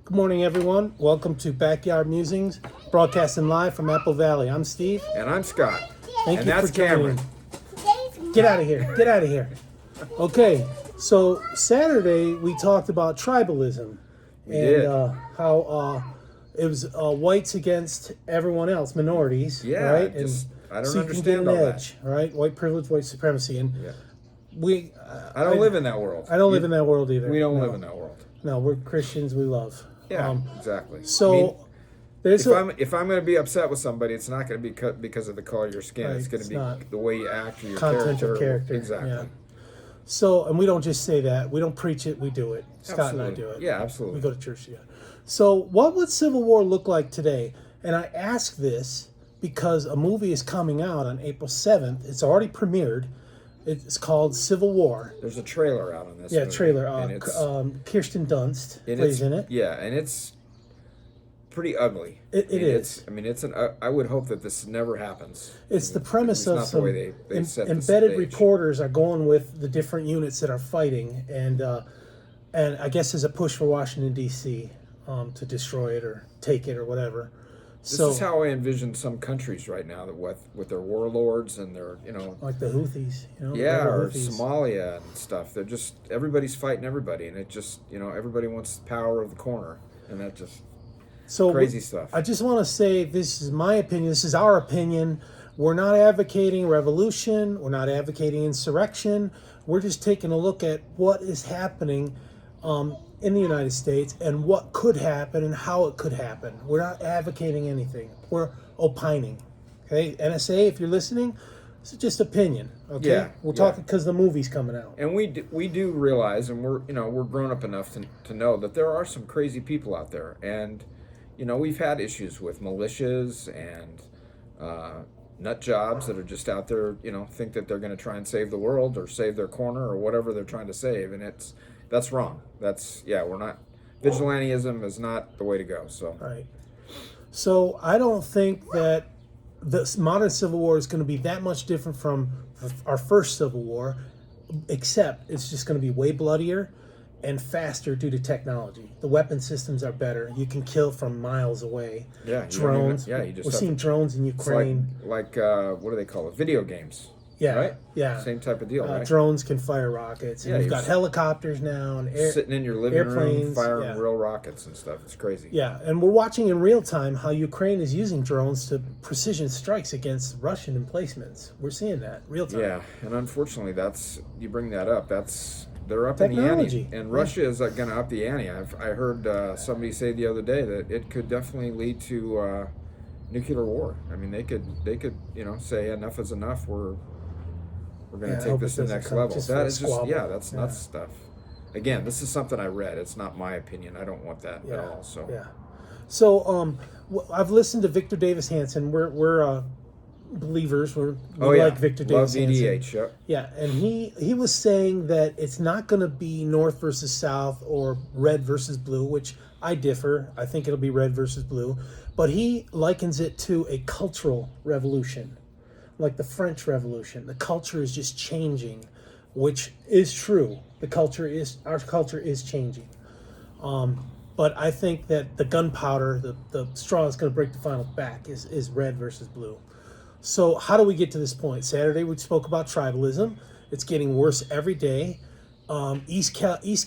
Good morning, everyone. Welcome to Backyard Musings, broadcasting live from Apple Valley. I'm Steve. And I'm Scott. Thank and you that's for joining. Cameron. Get out of here. Get out of here. Okay, so Saturday we talked about tribalism did. how it was whites against everyone else, minorities, Yeah, right? I don't so you can get understand an all edge, right? White privilege, white supremacy, and Yeah. we. I don't live in that world. I don't live in that world either. We don't No. live in that world. No, we're Christians. We love. Yeah, exactly. So I mean, there's if I'm going to be upset with somebody, it's not going to be because of the color of your skin. Right, It's going it's to be not. the way you act or your Content character. of character. Exactly. Yeah. So, and we don't just say that. We don't preach it. We do it. Scott and I do it. Yeah, absolutely. We go to church together. So, what would Civil War look like today? And I ask this because a movie is coming out on April 7th. It's already premiered. It's called Civil War. There's a trailer out on this. Yeah, movie, trailer. and it's, Kirsten Dunst and plays it's- in it. Yeah, and it's pretty ugly. It is. I would hope that this never happens. It's the premise of not some the way they set the embedded stage. reporters are going with the different units that are fighting, and I guess there's a push for Washington D.C. To destroy it or take it or whatever. This is how I envision some countries right now that with their warlords and their like the Houthis, yeah, the or Houthis. Somalia and stuff. They're just everybody's fighting everybody, and it just everybody wants the power of the corner, and that just crazy stuff. I just want to say this is my opinion. This is our opinion. We're not advocating revolution. We're not advocating insurrection. We're just taking a look at what is happening in the United States and what could happen and how it could happen. We're not advocating anything. We're opining. Okay, NSA, if you're listening, this is just opinion. Okay, Yeah, we're talking because the movie's coming out. And we do realize, and we're grown up enough to know that there are some crazy people out there, and we've had issues with militias and nut jobs that are just out there, think that they're going to try and save the world or save their corner or whatever they're trying to save, and that's wrong. We're not. Vigilantism is not the way to go. So right. So I don't think that the modern Civil War is going to be that much different from our first Civil War, except it's just going to be way bloodier and faster due to technology. The weapon systems are better. You can kill from miles away. Yeah, drones. you just we're seeing drones in Ukraine. Like what do they call it? Video games. Yeah, right? Yeah. Same type of deal, right? Drones can fire rockets. And Yeah, you've got helicopters now and sitting in your living airplanes, room firing real rockets and stuff. It's crazy. Yeah, and we're watching in real time how Ukraine is using drones to precision strikes against Russian emplacements. We're seeing that real time. Yeah, and unfortunately, you bring that up. They're up Technology. in the ante, and Russia is going to up the ante. I heard somebody say the other day that it could definitely lead to nuclear war. I mean, they could say enough is enough. We're going to take this to the next level. That is just that's nuts stuff. Again, this is something I read. It's not my opinion. I don't want that at all. So So I've listened to Victor Davis Hanson. We're believers. We like Victor Davis Hanson. VDH. Yep. Yeah, and he was saying that it's not going to be North versus South or red versus blue, which I differ. I think it'll be red versus blue, but he likens it to a cultural revolution, like the French Revolution. The culture is just changing, which is true. Our culture is changing. But I think that the gunpowder, the straw that's going to break the final back is red versus blue. So how do we get to this point? Saturday we spoke about tribalism. It's getting worse every day. East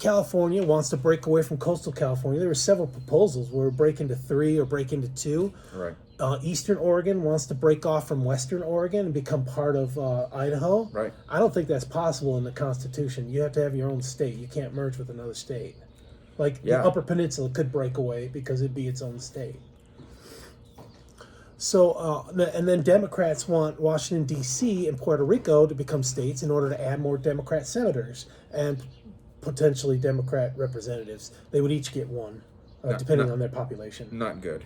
California wants to break away from coastal California. There were several proposals where we break into 3 or break into 2. Right. Eastern Oregon wants to break off from Western Oregon and become part of Idaho. Right. I don't think that's possible in the Constitution. You have to have your own state. You can't merge with another state. Like the Upper Peninsula could break away because it'd be its own state. So, and then Democrats want Washington, D.C. and Puerto Rico to become states in order to add more Democrat senators and potentially Democrat representatives. They would each get one, depending on their population. Not good.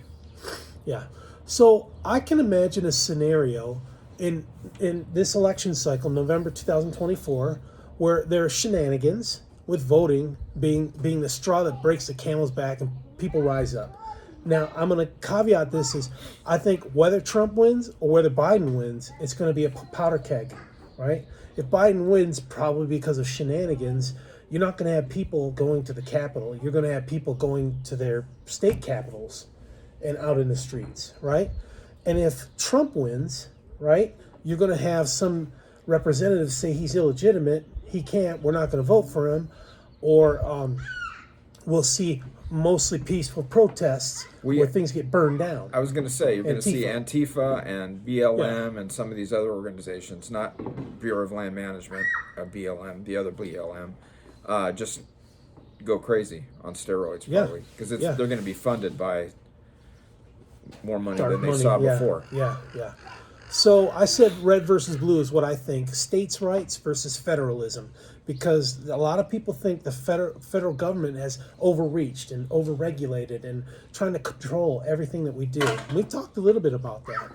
Yeah. So I can imagine a scenario in this election cycle, November 2024, where there are shenanigans with voting being the straw that breaks the camel's back and people rise up. Now, I'm going to caveat this is I think whether Trump wins or whether Biden wins, it's going to be a powder keg, right? If Biden wins, probably because of shenanigans, you're not going to have people going to the Capitol. You're going to have people going to their state capitals and out in the streets, right? And if Trump wins, right, you're going to have some representatives say he's illegitimate, he can't, we're not going to vote for him, or we'll see mostly peaceful protests where things get burned down. I was going to say, you're going to see Antifa and BLM and some of these other organizations, not Bureau of Land Management, BLM, the other BLM, just go crazy on steroids probably, because they're going to be funded by more money than they saw before. Yeah. So I said red versus blue is what I think. States' rights versus federalism. Because a lot of people think the federal government has overreached and overregulated and trying to control everything that we do. And we talked a little bit about that.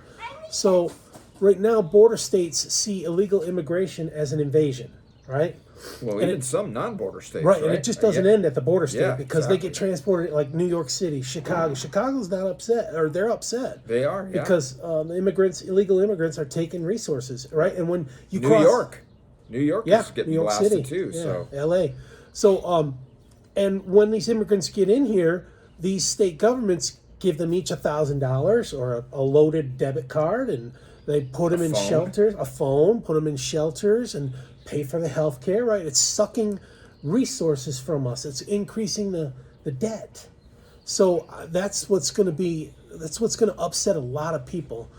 So right now, border states see illegal immigration as an invasion, right? Well, even some non-border states, right? And it just doesn't end at the border state because they get transported, like New York City, Chicago. Chicago's not upset, or they're upset. They are, because illegal immigrants are taking resources, right? And when you New York is getting New York blasted City, too. So LA. So and when these immigrants get in here, these state governments give them each $1,000 or a loaded debit card, and they put them in shelters, put them in shelters, and pay for the health care. Right? It's sucking resources from us. It's increasing the debt. So that's what's going to upset a lot of people.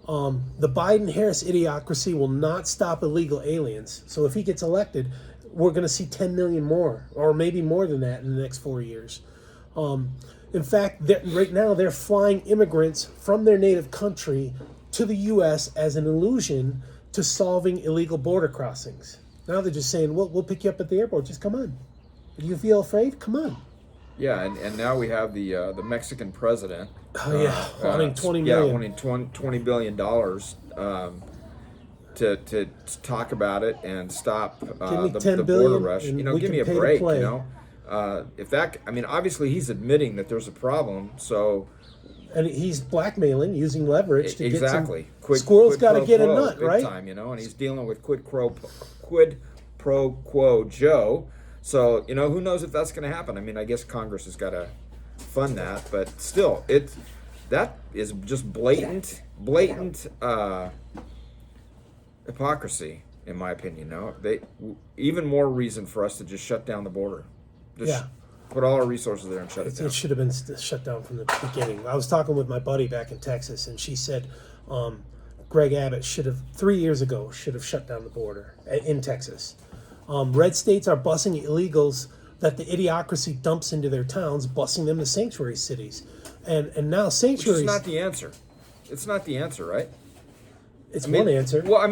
The Biden-Harris idiocracy will not stop illegal aliens. So if he gets elected, we're going to see 10 million more, or maybe more than that in the next 4 years. In fact, right now they're flying immigrants from their native country to the U.S. as an illusion to solving illegal border crossings. Now they're just saying, we'll pick you up at the airport. Just come on. If you feel afraid, come on. Yeah, and now we have the Mexican president. Wanting $20 million. Wanting $20 billion to talk about it and stop the border rush. Give me a break. Obviously he's admitting that there's a problem. So, and he's blackmailing, using leverage to get some. Squirrel's got to get a nut, big right? Time, and he's dealing with quid pro quo Joe. So, who knows if that's going to happen? I guess Congress has got to fund that, but still, that is just blatant hypocrisy, in my opinion. Even more reason for us to just shut down the border. Put all our resources there and shut it down. It should have been shut down from the beginning. I was talking with my buddy back in Texas, and she said Greg Abbott 3 years ago should have shut down the border in Texas. Red states are busing illegals that the idiocracy dumps into their towns, busing them to sanctuary cities. And now sanctuaries... Which is not the answer. It's not the answer, right? It's one answer. Well,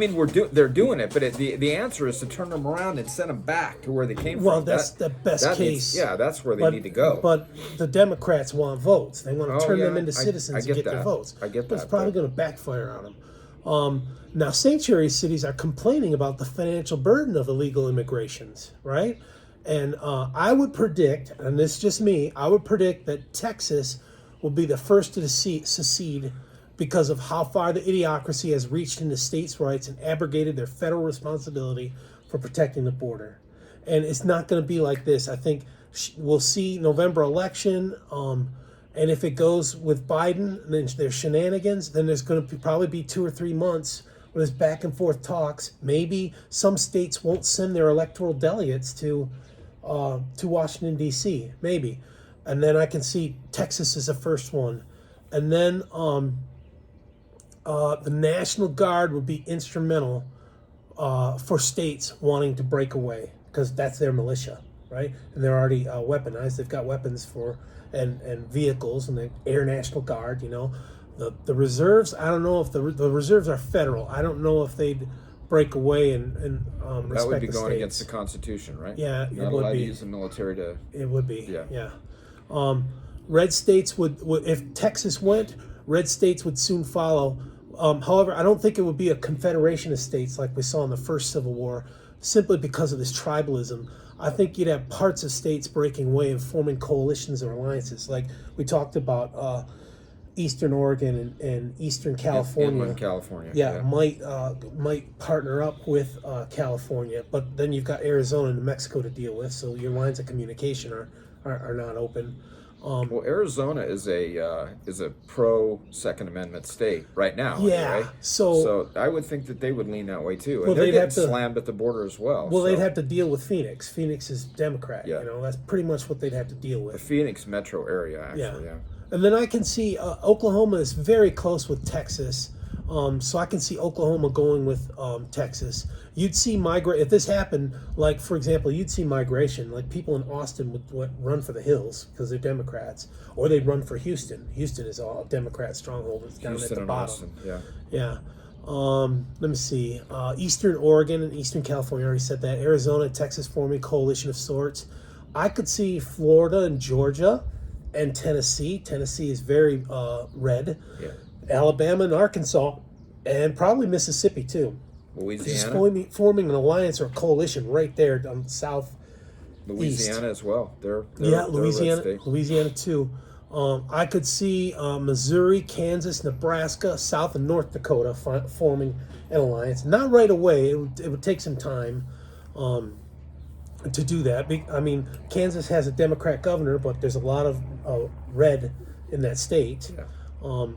they're doing it, but the answer is to turn them around and send them back to where they came from. Well, that's the best case. That's where they need to go. But the Democrats want votes. They want to turn them into citizens and get their votes. I get that. But it's probably going to backfire on them. Now, sanctuary cities are complaining about the financial burden of illegal immigrations, right? And I would predict, and this is just me, I would predict that Texas will be the first to secede because of how far the idiocracy has reached into states' rights and abrogated their federal responsibility for protecting the border. And it's not going to be like this. I think we'll see November election, and if it goes with Biden, then there's shenanigans, then there's going to probably be 2 or 3 months where there's back and forth talks. Maybe some states won't send their electoral delegates to Washington, D.C., maybe. And then I can see Texas as the first one. And then the National Guard would be instrumental for states wanting to break away, because that's their militia, right? And they're already weaponized. They've got weapons and vehicles, and the Air National Guard, The reserves, I don't know if the reserves are federal. I don't know if they'd break away and respect that would be the going states. against the Constitution, right? Yeah, You're not allowed to use the military to... It would be, yeah. Red states would, if Texas went, red states would soon follow. However, I don't think it would be a confederation of states like we saw in the first Civil War, simply because of this tribalism. I think you'd have parts of states breaking away and forming coalitions or alliances, like we talked about. Eastern Oregon and Eastern California. Inland California. Yeah, might partner up with California, but then you've got Arizona and New Mexico to deal with, so your lines of communication are not open. Well, Arizona is a pro Second Amendment state right now. Yeah, anyway. So I would think that they would lean that way too, and Well, they're they'd getting have to- slammed at the border as well. Well, so they'd have to deal with Phoenix. Phoenix is Democrat. Yeah. You know, that's pretty much what they'd have to deal the with. Phoenix metro area, actually. Yeah. And then I can see Oklahoma is very close with Texas. So I can see Oklahoma going with Texas. You'd see if this happened, like, for example, you'd see migration. Like, people in Austin would run for the hills because they're Democrats. Or they'd run for Houston. Houston is all Democrat stronghold. It's down Houston at the and bottom. Austin. Yeah. Yeah. Let me see. Eastern Oregon and Eastern California, I already said that. Arizona and Texas forming a coalition of sorts. I could see Florida and Georgia and Tennessee. Tennessee is very red. Yeah. Alabama and Arkansas, and probably Mississippi too. Louisiana. Just forming an alliance or a coalition right there on south. Louisiana as well. They're Yeah, they're a red state. Louisiana too. I could see Missouri, Kansas, Nebraska, South and North Dakota forming an alliance. Not right away. It would take some time to do that. I mean, Kansas has a Democrat governor, but there's a lot of red in that state. Yeah.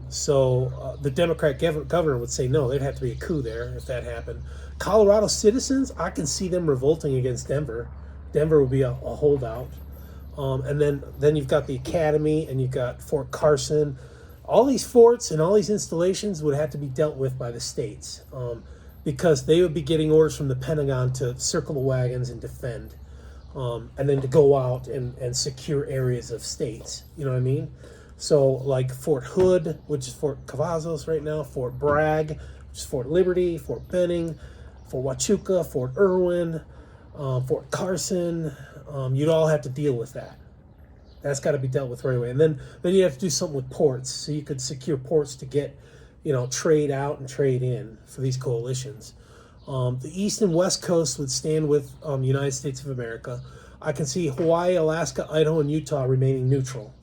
So the Democrat governor would say no. There'd have to be a coup there if that happened. Colorado citizens, I can see them revolting against Denver. Denver would be a holdout. And then you've got the academy and you've got Fort Carson. All these forts and all these installations would have to be dealt with by the states because they would be getting orders from the Pentagon to circle the wagons and defend, and then to go out and secure areas of states. You know what I mean? So like Fort Hood, which is Fort Cavazos right now, Fort Bragg, which is Fort Liberty, Fort Benning, Fort Huachuca, Fort Irwin, Fort Carson. You'd all have to deal with that. That's got to be dealt with right away. And then you have to do something with ports, so you could secure ports to get, trade out and trade in for these coalitions. The East and West Coast would stand with the United States of America. I can see Hawaii, Alaska, Idaho, and Utah remaining neutral.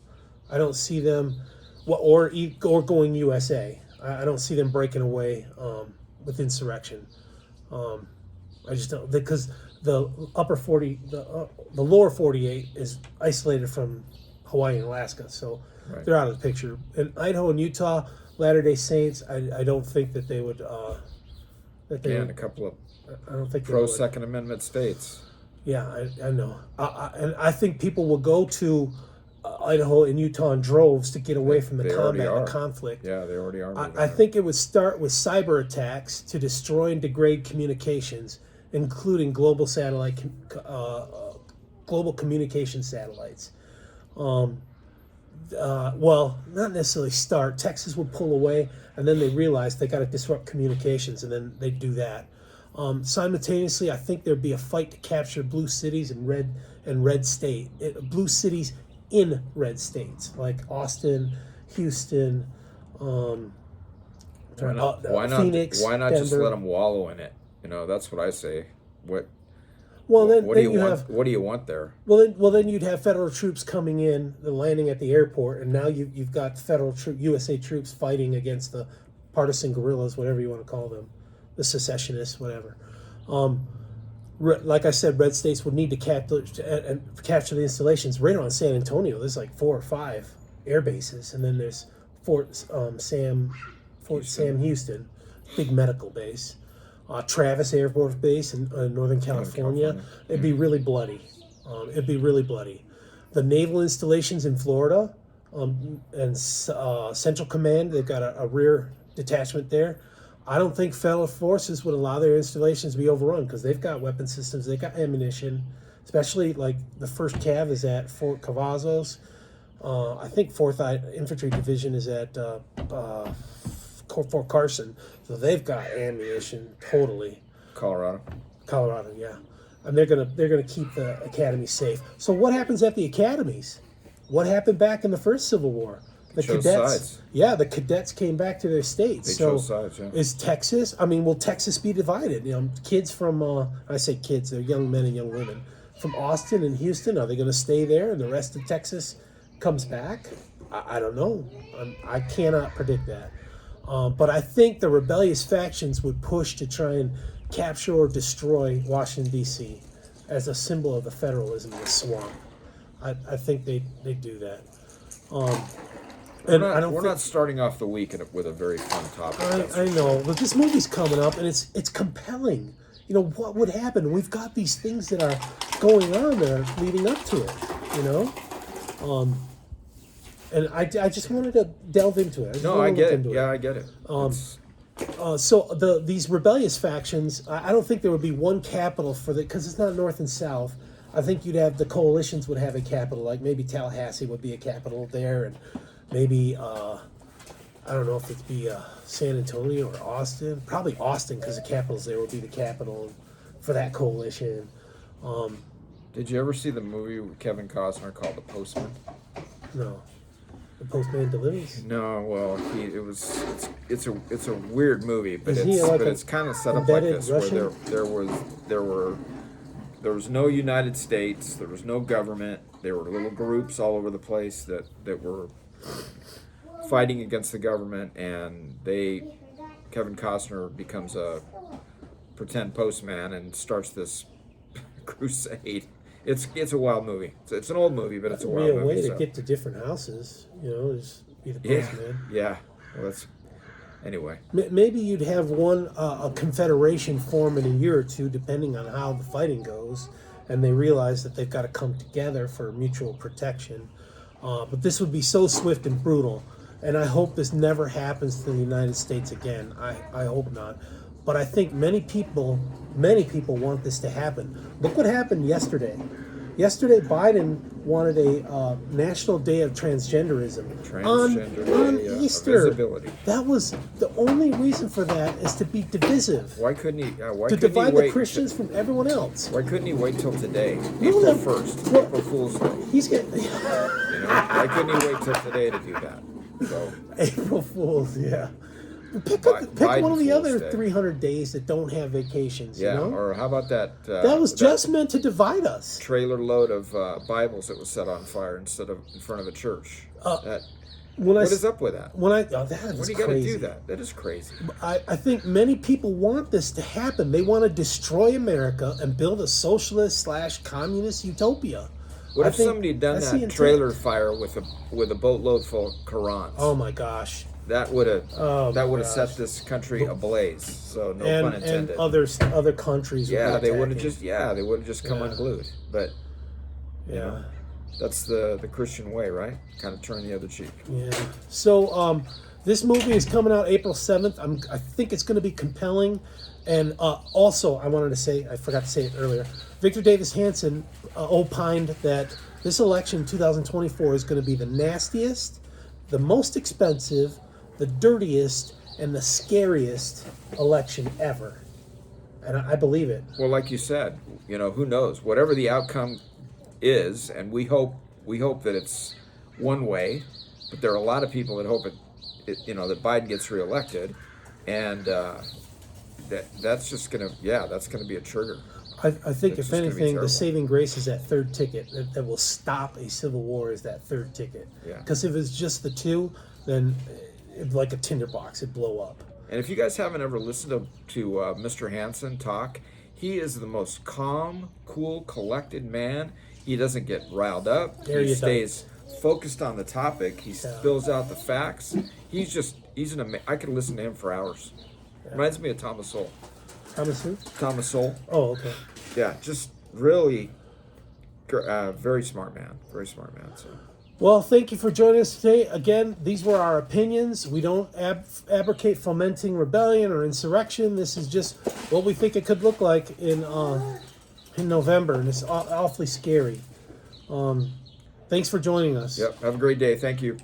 I don't see them, or going USA. I don't see them breaking away with insurrection. I just don't, because the lower 48 is isolated from Hawaii and Alaska, so Right. they're out of the picture. And Idaho and Utah, Latter-day Saints, I don't think that they would. And a couple of I don't think they pro would. Second Amendment states. Yeah, I know. And I think people will go to Idaho and Utah in droves to get away from the They already combat and are. conflict. Yeah, they already are. moving I there. think it would start with cyber attacks to destroy and degrade communications, including global communication satellites. Well, not necessarily start. Texas would pull away, and then they realize they got to disrupt communications, and then they do that. Simultaneously, I think there'd be a fight to capture blue cities and red state, blue cities in red states like Austin, Houston. Why not? Phoenix, Why not just Denver. let them wallow in it? That's what I say. What Then do you you want? have What do you want there? well then you'd have federal troops coming in, landing at the airport, and now you've got USA troops fighting against the partisan guerrillas, whatever you want to call them, the secessionists, whatever. Like I said, red states would need to capture the installations right around San Antonio. There's like 4 or 5 air bases, and then there's Fort Sam Houston, big medical base. Travis Air Force Base in Northern California. It'd be really bloody. The naval installations in Florida and Central Command, they've got a rear detachment there. I don't think federal forces would allow their installations to be overrun because they've got weapon systems, they've got ammunition, especially like the 1st Cav is at Fort Cavazos. I think 4th Infantry Division is at Fort Carson, so they've got ammunition totally. Colorado. Yeah, and they're gonna keep the academy safe. So what happens at the academies? What happened back in the first Civil War? The chose cadets. sides. Yeah, the cadets came back to their states. They so chose sides. Yeah. is Texas? I mean, will Texas be divided? Kids from I say kids, they're young men and young women from Austin and Houston. Are they going to stay there, and the rest of Texas comes back, I don't know. I cannot predict that. But I think the rebellious factions would push to try and capture or destroy Washington, D.C. as a symbol of the federalism of the swamp. I think they do that. We're not starting off the week with a very fun topic. I know, but this movie's coming up, and it's compelling. You know, what would happen? We've got these things that are going on there leading up to it, you know? And I just wanted to delve into it. I get it. Yeah, I get it. So these rebellious factions, I don't think there would be one capital for because it's not North and South. I think you'd have the coalitions would have a capital, like maybe Tallahassee would be a capital there, and maybe I don't know if it'd be San Antonio or Austin. Probably Austin, because the capitals there would be the capital for that coalition. Did you ever see the movie with Kevin Costner called The Postman? No. The Postman Delivers? No, well, it's a weird movie, but it's kind of set up like embedded this, Russian? where there was no United States, there was no government, there were little groups all over the place that were fighting against the government, and Kevin Costner becomes a pretend postman and starts this crusade. It's a wild movie. It's an old movie, but it's a wild movie. Be a way to get to different houses, you know, just be the postman. Yeah. Well, that's anyway. Maybe you'd have a confederation form in a year or two, depending on how the fighting goes, and they realize that they've got to come together for mutual protection. But this would be so swift and brutal, and I hope this never happens to the United States again. I hope not. But I think many people want this to happen. Look what happened yesterday. Yesterday, Biden wanted a national day of transgenderism on Easter. Visibility. That was the only reason for that, is to be divisive. Why couldn't he? To divide the Christians from everyone else. Why couldn't he wait till today, April 1st, April Fool's Day? He's getting. Why couldn't he wait till today to do that? So April Fools, yeah. Pick one of the other 300 days that don't have vacations. Yeah, you know? Or how about that? That was just meant to divide us. Trailer load of Bibles that was set on fire instead of in front of a church. What is up with that? That do you got to do that? That is crazy. I think many people want this to happen. They want to destroy America and build a socialist/communist utopia. What if somebody had done that trailer fire with a boatload full of Qurans? Oh my gosh. That would have set this country ablaze. So no pun intended. And other countries. Yeah, they would have just come unglued. But you know, that's the Christian way, right? Kind of turn the other cheek. Yeah. So this movie is coming out April 7th. I think it's going to be compelling. And also, I wanted to say, I forgot to say it earlier. Victor Davis Hanson opined that this election, 2024, is going to be the nastiest, the most expensive, the dirtiest, and the scariest election ever. And I believe it. Well, like you said, you know, who knows? Whatever the outcome is, and we hope that it's one way, but there are a lot of people that hope that Biden gets reelected, and that's gonna be a trigger. I think if anything, the saving grace is that third ticket that will stop a civil war. Is that third ticket? Yeah. Because if it's just the two, then like a tinderbox, it'd blow up. And if you guys haven't ever listened to Mr. Hansen talk, he is the most calm, cool, collected man. He doesn't get riled up. He stays focused on the topic. He spills out the facts. I could listen to him for hours. Yeah. Reminds me of Thomas Sowell. Thomas who? Thomas Sowell. Oh, okay. Yeah, just really very smart man. Very smart man. So. Well, thank you for joining us today. Again, these were our opinions. We don't advocate fomenting rebellion or insurrection. This is just what we think it could look like in November, and it's awfully scary. Thanks for joining us. Yep. Have a great day. Thank you.